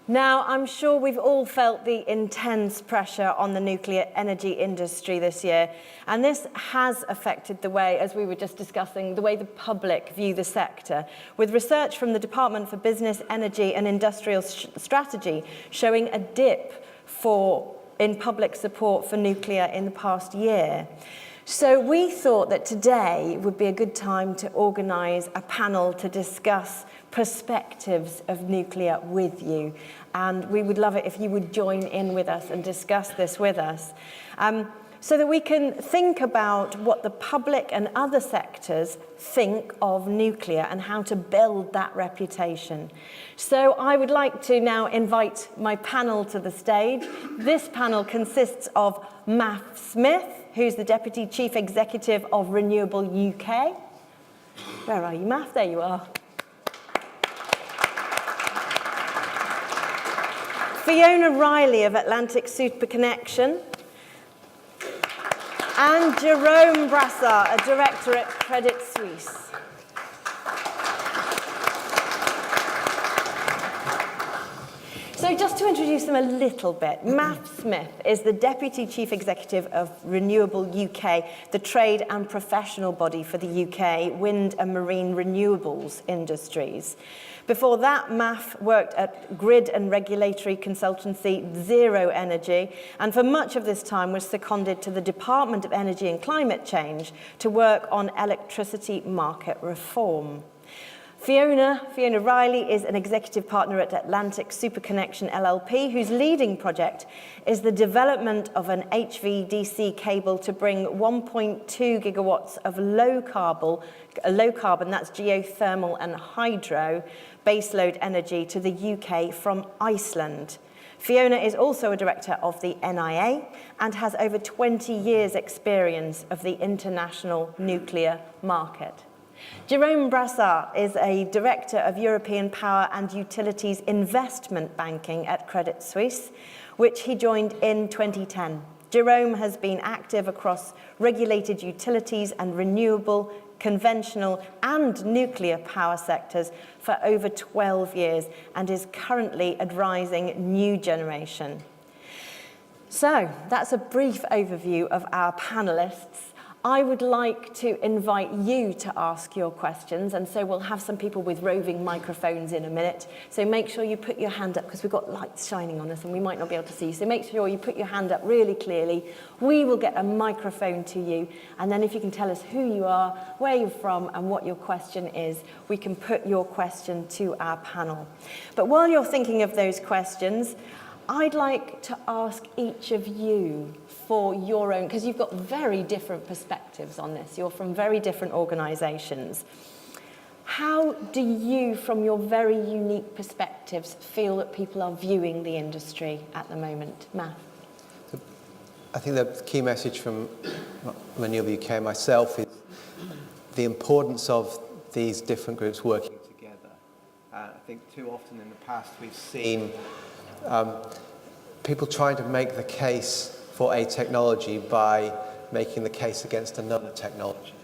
Now, I'm sure we've all felt the intense pressure on the nuclear energy industry this year, and this has affected the way, as we were just discussing, the way the public view the sector, with research from the Department for Business, Energy and Industrial Strategy showing a dip in public support for nuclear in the past year. So we thought that today would be a good time to organise a panel to discuss perspectives of nuclear with you. And we would love it if you would join in with us and discuss this with us. So that we can think about what the public and other sectors think of nuclear and how to build that reputation. So I would like to now invite my panel to the stage. This panel consists of Matt Smith, who's the Deputy Chief Executive of RenewableUK. Where are you, Matt? There you are. Fiona Reilly of Atlantic SuperConnection. And Jerome Brassart, a director at Credit Suisse. So just to introduce them a little bit, Matt Smith is the Deputy Chief Executive of RenewableUK, the trade and professional body for the UK wind and marine renewables industries. Before that, Matt worked at grid and regulatory consultancy Zero Energy, and for much of this time was seconded to the Department of Energy and Climate Change to work on electricity market reform. Fiona Reilly is an executive partner at Atlantic SuperConnection LLP, whose leading project is the development of an HVDC cable to bring 1.2 gigawatts of low carbon, that's geothermal and hydro, baseload energy to the UK from Iceland. Fiona is also a director of the NIA and has over 20 years' experience of the international nuclear market. Jerome Brassart is a Director of European Power and Utilities Investment Banking at Credit Suisse, which he joined in 2010. Jerome has been active across regulated utilities and renewable, conventional and nuclear power sectors for over 12 years and is currently advising new generation. So that's a brief overview of our panellists. I would like to invite you to ask your questions, and so we'll have some people with roving microphones in a minute. So make sure you put your hand up, because we've got lights shining on us and we might not be able to see you. So make sure you put your hand up really clearly. We will get a microphone to you, and then if you can tell us who you are, where you're from, and what your question is, we can put your question to our panel. But while you're thinking of those questions, I'd like to ask each of you for your own, because you've got very different perspectives on this. You're from very different organisations. How do you, from your very unique perspectives, feel that people are viewing the industry at the moment? Matt? I think the key message from RenewableUK and myself is the importance of these different groups working together. I think too often in the past we've seen people trying to make the case for a technology by making the case against another technology.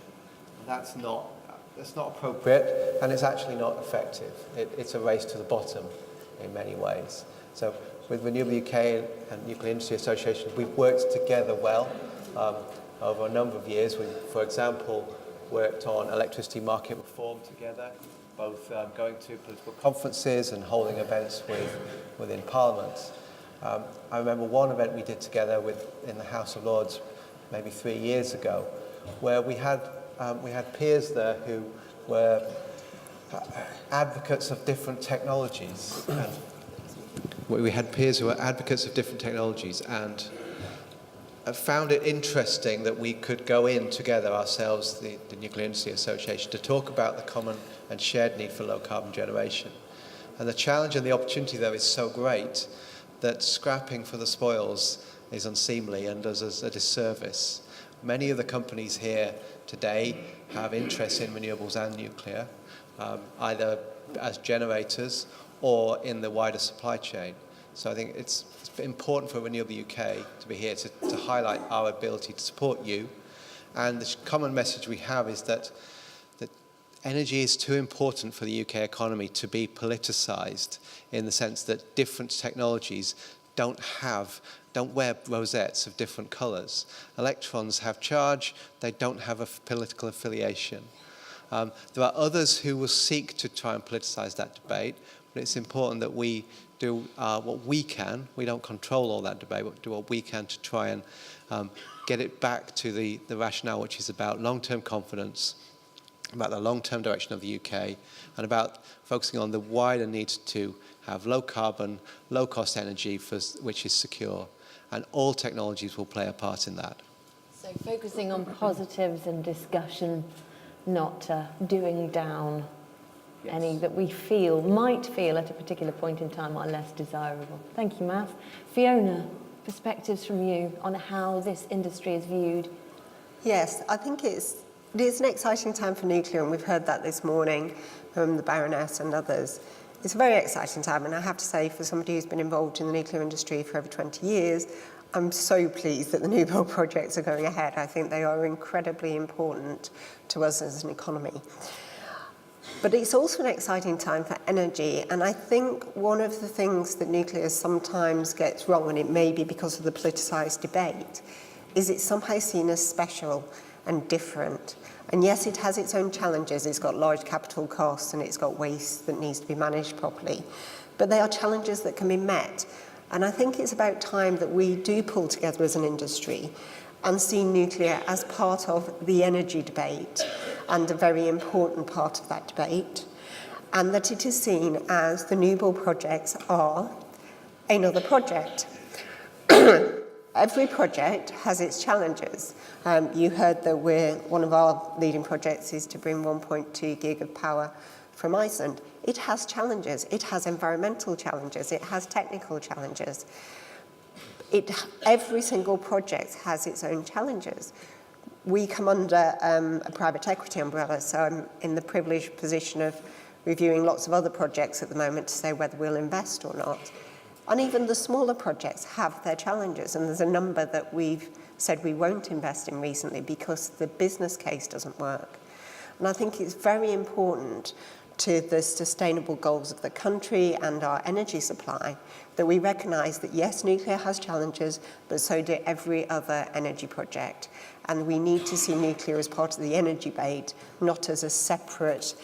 That's not appropriate, and it's actually not effective. It's a race to the bottom in many ways. So with RenewableUK and Nuclear Industry Association, we've worked together well over a number of years. We, for example, worked on electricity market reform together, both going to political conferences and holding events within Parliament. I remember one event we did together in the House of Lords maybe 3 years ago, where we had peers there who were advocates of different technologies. And we had peers who were advocates of different technologies, and I found it interesting that we could go in together ourselves, the Nuclear Industry Association, to talk about the common and shared need for low carbon generation. And the challenge and the opportunity there is so great that scrapping for the spoils is unseemly and does us a disservice. Many of the companies here today have interest in renewables and nuclear, either as generators or in the wider supply chain. So I think it's important for RenewableUK to be here to highlight our ability to support you. And the common message we have is that energy is too important for the UK economy to be politicised, in the sense that different technologies don't wear rosettes of different colours. Electrons have charge, they don't have a political affiliation. There are others who will seek to try and politicise that debate, but it's important that we do what we can. We don't control all that debate, but do what we can to try and get it back to the rationale, which is about long-term confidence, about the long-term direction of the UK, and about focusing on the wider need to have low-carbon, low-cost energy which is secure, and all technologies will play a part in that. So focusing on positives and discussion, not doing down any that we might feel at a particular point in time are less desirable. Thank you, Matt. Fiona, perspectives from you on how this industry is viewed? Yes, I think it is an exciting time for nuclear, and we've heard that this morning from the Baroness and others. It's a very exciting time, and I have to say, for somebody who's been involved in the nuclear industry for over 20 years, I'm so pleased that the new build projects are going ahead. I think they are incredibly important to us as an economy. But it's also an exciting time for energy, and I think one of the things that nuclear sometimes gets wrong, and it may be because of the politicised debate, is it's somehow seen as special and different. And yes, it has its own challenges. It's got large capital costs and it's got waste that needs to be managed properly. But they are challenges that can be met. And I think it's about time that we do pull together as an industry and see nuclear as part of the energy debate and a very important part of that debate, and that it is seen as the new build projects are another project. Every project has its challenges. You heard that one of our leading projects is to bring 1.2 gig of power from Iceland. It has challenges. It has environmental challenges. It has technical challenges. Every single project has its own challenges. We come under a private equity umbrella, so I'm in the privileged position of reviewing lots of other projects at the moment to say whether we'll invest or not. And even the smaller projects have their challenges, and there's a number that we've said we won't invest in recently because the business case doesn't work. And I think it's very important to the sustainable goals of the country and our energy supply that we recognise that yes, nuclear has challenges, but so do every other energy project. And we need to see nuclear as part of the energy debate, not as a separate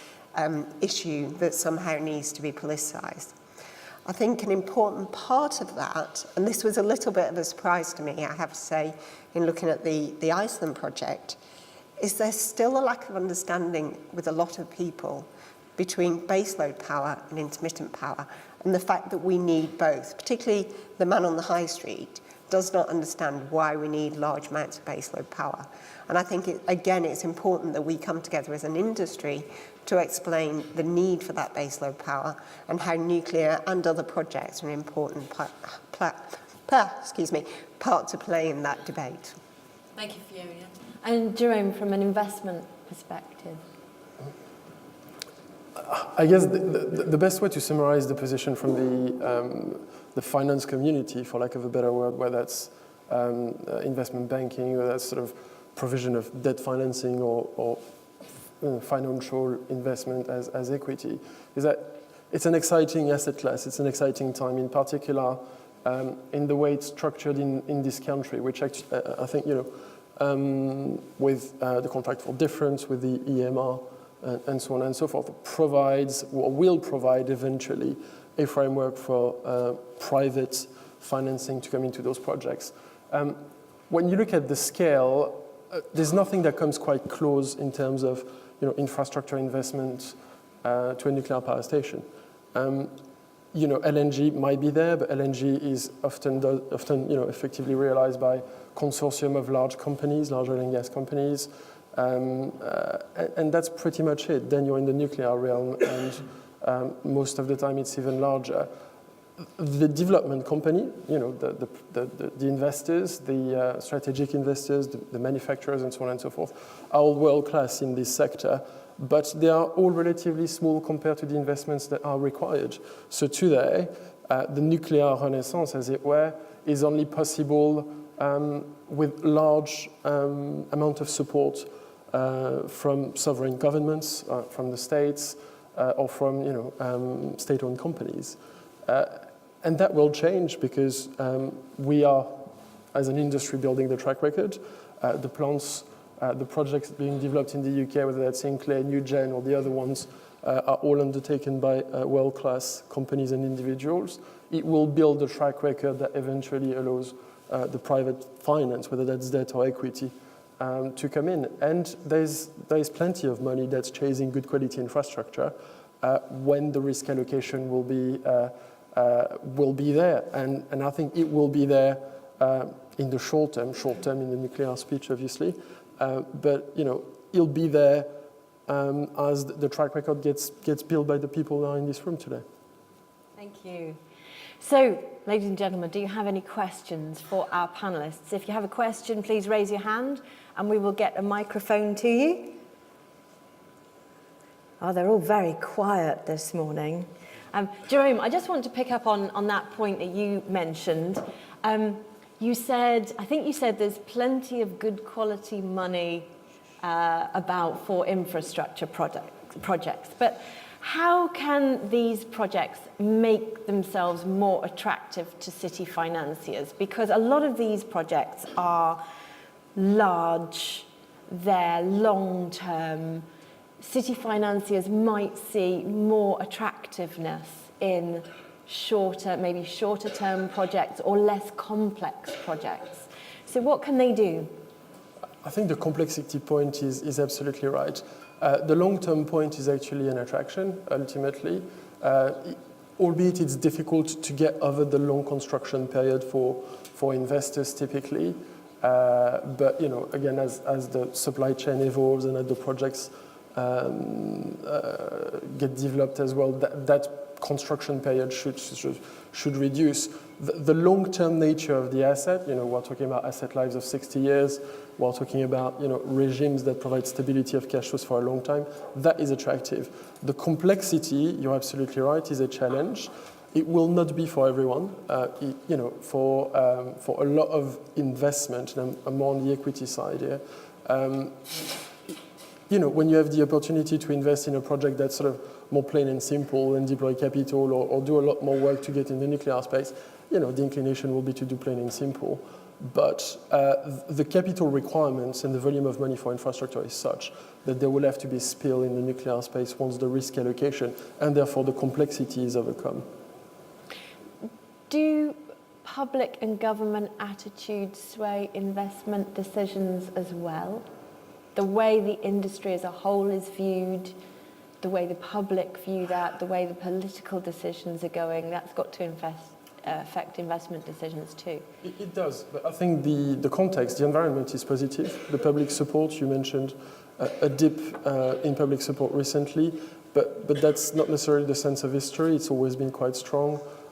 issue that somehow needs to be politicised. I think an important part of that, and this was a little bit of a surprise to me, I have to say, in looking at the Iceland project, is there's still a lack of understanding with a lot of people between baseload power and intermittent power, and the fact that we need both, particularly the man on the high street does not understand why we need large amounts of baseload power. And I think, it's important that we come together as an industry to explain the need for that baseload power and how nuclear and other projects are an important part to play in that debate. Thank you, Fiona. And Jerome, from an investment perspective? I guess the best way to summarize the position from the finance community, for lack of a better word, whether that's investment banking, or that's sort of provision of debt financing or financial investment as equity, is that it's an exciting asset class. It's an exciting time, in particular in the way it's structured in this country, which actually, I think, with the contract for difference, with the EMR, and so on and so forth, provides or will provide eventually a framework for private financing to come into those projects. When you look at the scale, there's nothing that comes quite close in terms of infrastructure investment to a nuclear power station. LNG might be there, but LNG is often effectively realized by consortium of large companies, large oil and gas companies. And that's pretty much it. Then you're in the nuclear realm, and most of the time it's even larger. The development company, the investors, the strategic investors, the manufacturers, and so on and so forth, are all world-class in this sector, but they are all relatively small compared to the investments that are required. So today, the nuclear renaissance, as it were, is only possible with large amount of support from sovereign governments, from the states, or from state-owned companies. And that will change because we are, as an industry, building the track record. The plants, the projects being developed in the UK, whether that's Sinclair, NewGen, or the other ones, are all undertaken by world-class companies and individuals. It will build a track record that eventually allows the private finance, whether that's debt or equity, to come in. And there's plenty of money that's chasing good quality infrastructure when the risk allocation will be there. And I think it will be there in the short term in the nuclear speech, obviously. But it'll be there as the track record gets built by the people that are in this room today. Thank you. So, ladies and gentlemen, do you have any questions for our panellists? If you have a question, please raise your hand and we will get a microphone to you. Oh, they're all very quiet this morning. Jerome, I just want to pick up on that point that you mentioned. I think you said there's plenty of good quality money about for infrastructure projects, but how can these projects make themselves more attractive to city financiers? Because a lot of these projects are large, they're long-term. City financiers might see more attractiveness in maybe shorter-term projects or less complex projects. So what can they do? I think the complexity point is absolutely right. The long-term point is actually an attraction, ultimately, albeit it's difficult to get over the long construction period for investors typically. But again, as the supply chain evolves and as the projects get developed as well, that construction period should reduce. The long-term nature of the asset, we're talking about asset lives of 60 years, we're talking about regimes that provide stability of cash flows for a long time, that is attractive. The complexity, you're absolutely right, is a challenge. It will not be for everyone. For a lot of investment, and I'm more on the equity side here, when you have the opportunity to invest in a project that's sort of more plain and simple and deploy capital or do a lot more work to get in the nuclear space, the inclination will be to do plain and simple. But the capital requirements and the volume of money for infrastructure is such that there will have to be a spill in the nuclear space once the risk allocation and therefore the complexity is overcome. Do public and government attitudes sway investment decisions as well? The way the industry as a whole is viewed, the way the public view that, the way the political decisions are going, that's got to affect investment decisions too. It does, but I think the context, the environment is positive. The public support, you mentioned a dip in public support recently, but that's not necessarily the sense of history. It's always been quite strong.